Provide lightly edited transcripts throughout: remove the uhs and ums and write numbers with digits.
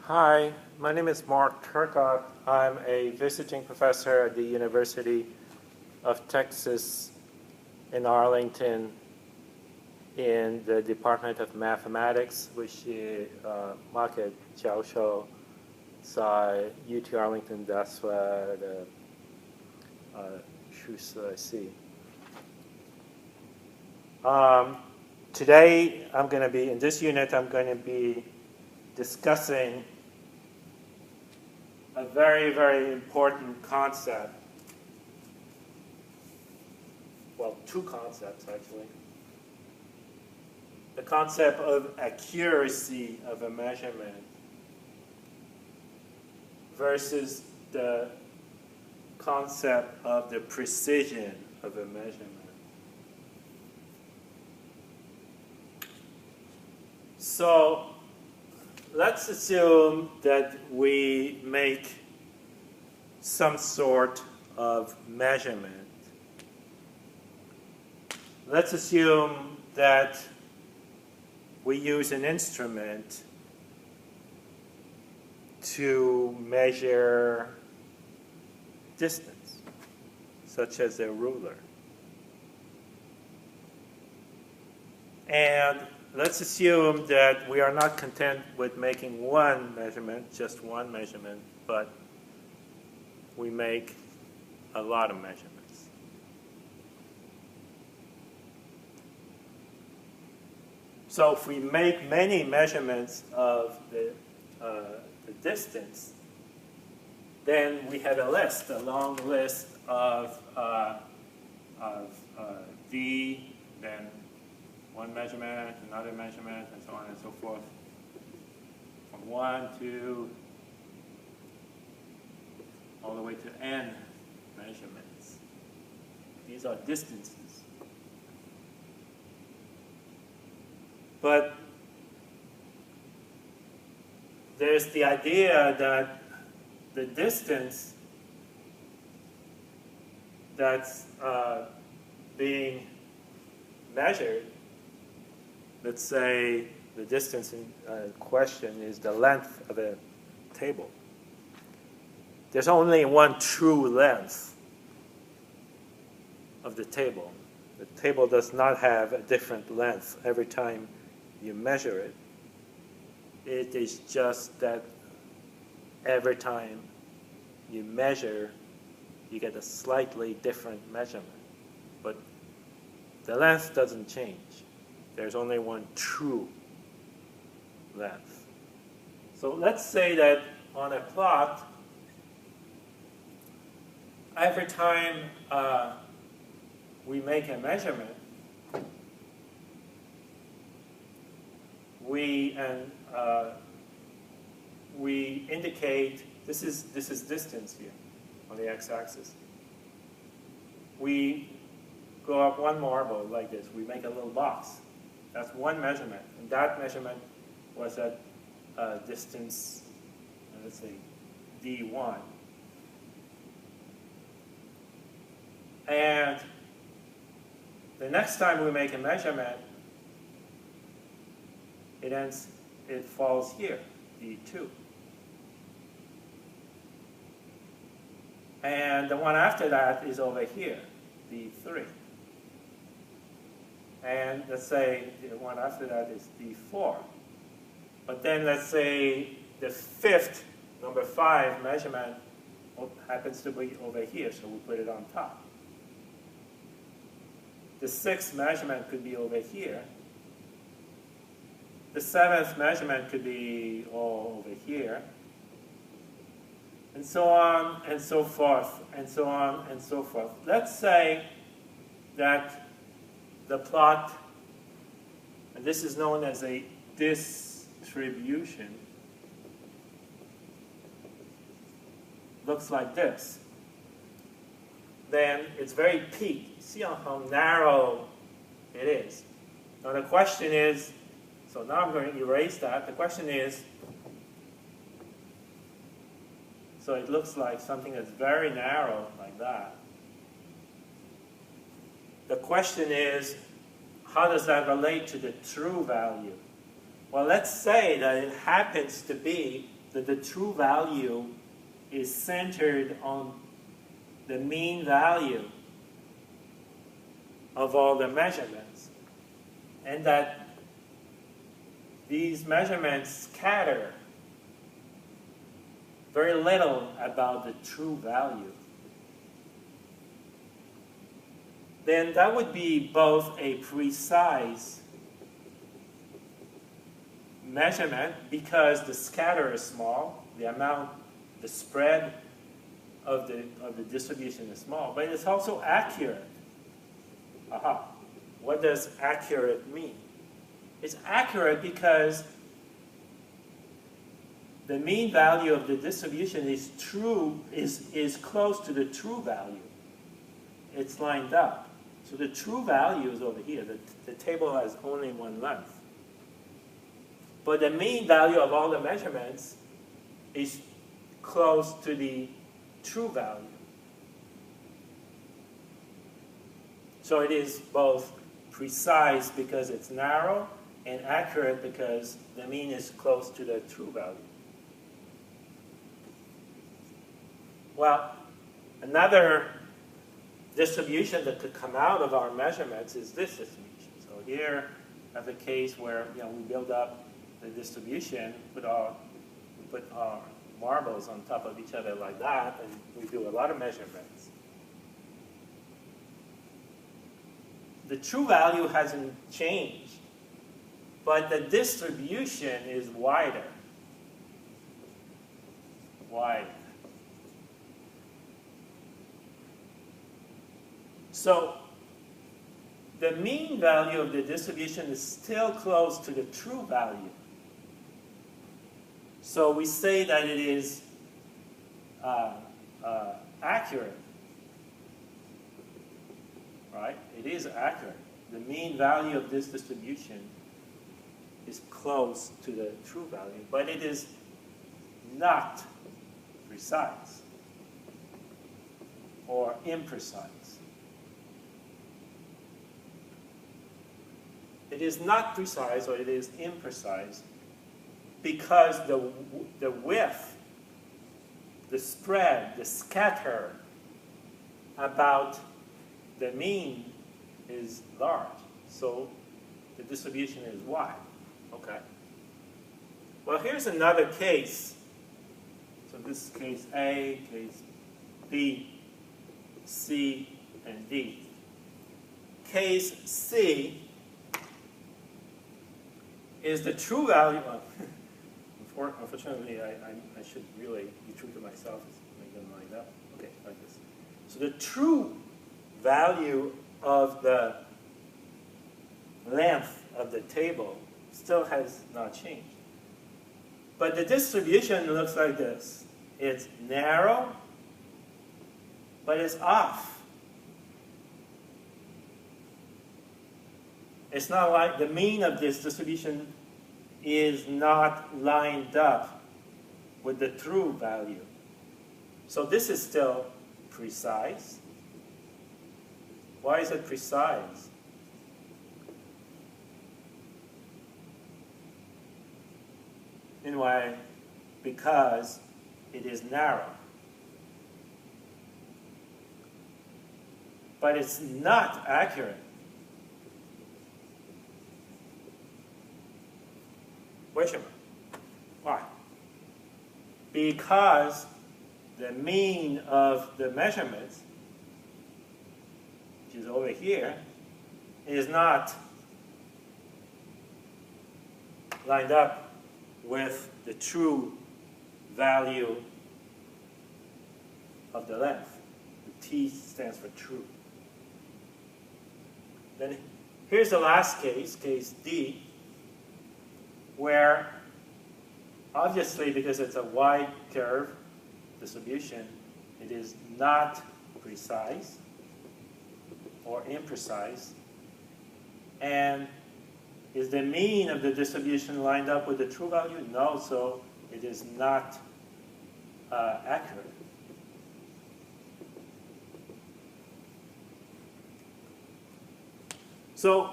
Hi, my name is Mark Turcotte. I'm a visiting professor at the University of Texas in Arlington in the Department of Mathematics, which is Market 教授在 UT Arlington 大学的数学系。Today, in this unit, I'm going to be discussing a very, very important concept. Well, two concepts, actually. The concept of accuracy of a measurement versus the concept of the precision of a measurement. So let's assume that we make some sort of measurement. Let's assume that we use an instrument to measure distance, such as a ruler. And let's assume that we are not content with making one measurement, just one measurement, but we make a lot of measurements. So if we make many measurements of the distance, then we have a long list of d, then one measurement, another measurement, and so on and so forth. From 1 to all the way to n measurements. These are distances. But there's the idea that the distance that's being measured, let's say the distance in question is the length of a table. There's only one true length of the table. The table does not have a different length every time you measure it. It is just that every time you measure, you get a slightly different measurement. But the length doesn't change. There's only one true length. So let's say that on a plot, every time we make a measurement, we indicate this is distance here on the x-axis. We go up one marble like this. We make a little box. That's one measurement, and that measurement was at distance, let's say, d1. And the next time we make a measurement, it falls here, d2. And the one after that is over here, d3. And let's say the one after that is d4. But then let's say the fifth, number 5 measurement happens to be over here, so we put it on top. The 6th measurement could be over here. The 7th measurement could be all over here. And so on and so forth, and so on and so forth. Let's say that the plot, and this is known as a distribution, looks like this. Then it's very peaked. See how narrow it is. Now the question is, so now I'm going to erase that. The question is, so it looks like something that's very narrow like that. The question is, how does that relate to the true value? Well, let's say that it happens to be that the true value is centered on the mean value of all the measurements, and that these measurements scatter very little about the true value, then that would be both a precise measurement because the scatter is small, the spread of the distribution is small, but it's also accurate. Aha. What does accurate mean? It's accurate because the mean value of the distribution is close to the true value. It's lined up. So the true value is over here. The table has only one length. But the mean value of all the measurements is close to the true value. So it is both precise because it's narrow and accurate because the mean is close to the true value. Well, another distribution that could come out of our measurements is this distribution. So here I have a case where we build up the distribution, we put our marbles on top of each other like that, and we do a lot of measurements. The true value hasn't changed, but the distribution is wider. Wide. So the mean value of the distribution is still close to the true value. So we say that it is accurate. Right? It is accurate. The mean value of this distribution is close to the true value, but it is not precise or imprecise. It is not precise or it is imprecise because the width, the spread, the scatter about the mean is large, so the distribution is wide. Okay. Well, here's another case. So this is case A, case B, C, and D. Case C is the true value of, unfortunately, I should really be true to myself and make them lined up. Okay, like this. So the true value of the length of the table still has not changed. But the distribution looks like this. It's narrow, but it's off. It's not like the mean of this distribution is not lined up with the true value. So this is still precise. Why is it precise? Anyway, because it is narrow. But it's not accurate. Why? Because the mean of the measurements, which is over here, is not lined up with the true value of the length. The T stands for true. Then here's the last case, case D, where obviously because it's a wide curve distribution, it is not precise or imprecise. And is the mean of the distribution lined up with the true value? No, so it is not accurate. So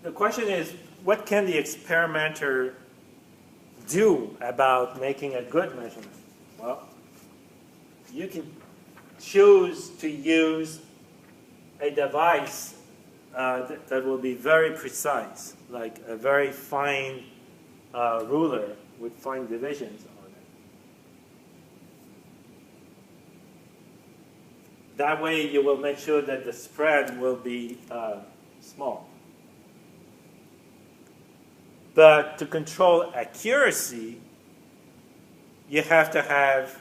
the question is, what can the experimenter do about making a good measurement? Well, you can choose to use a device that will be very precise, like a very fine ruler with fine divisions on it. That way you will make sure that the spread will be small. But to control accuracy, you have to have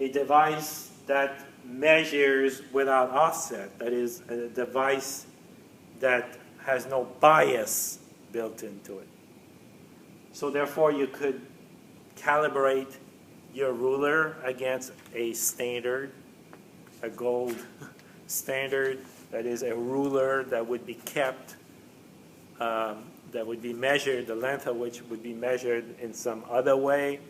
a device that measures without offset. That is, a device that has no bias built into it. So therefore, you could calibrate your ruler against a standard, a gold standard, that is a ruler that would be kept, that would be measured, the length of which would be measured in some other way,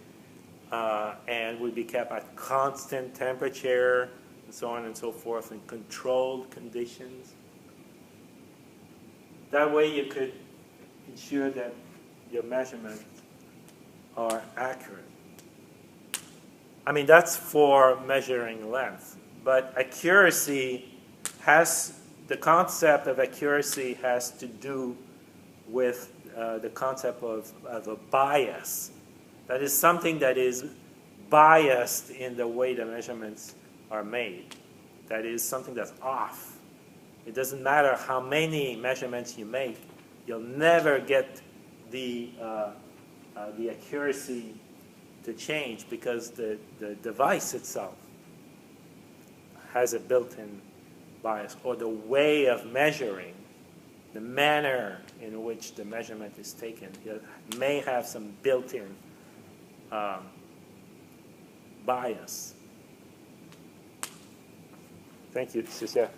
and would be kept at constant temperature, and so on and so forth, in controlled conditions. That way you could ensure that your measurements are accurate. I mean, that's for measuring length. But accuracy has, the concept of accuracy has to do with the concept of a bias. That is something that is biased in the way the measurements are made. That is something that's off. It doesn't matter how many measurements you make, you'll never get the accuracy to change because the device itself has a built-in bias, or the way of measuring, the manner in which the measurement is taken, it may have some built-in bias. Thank you, Cecilia.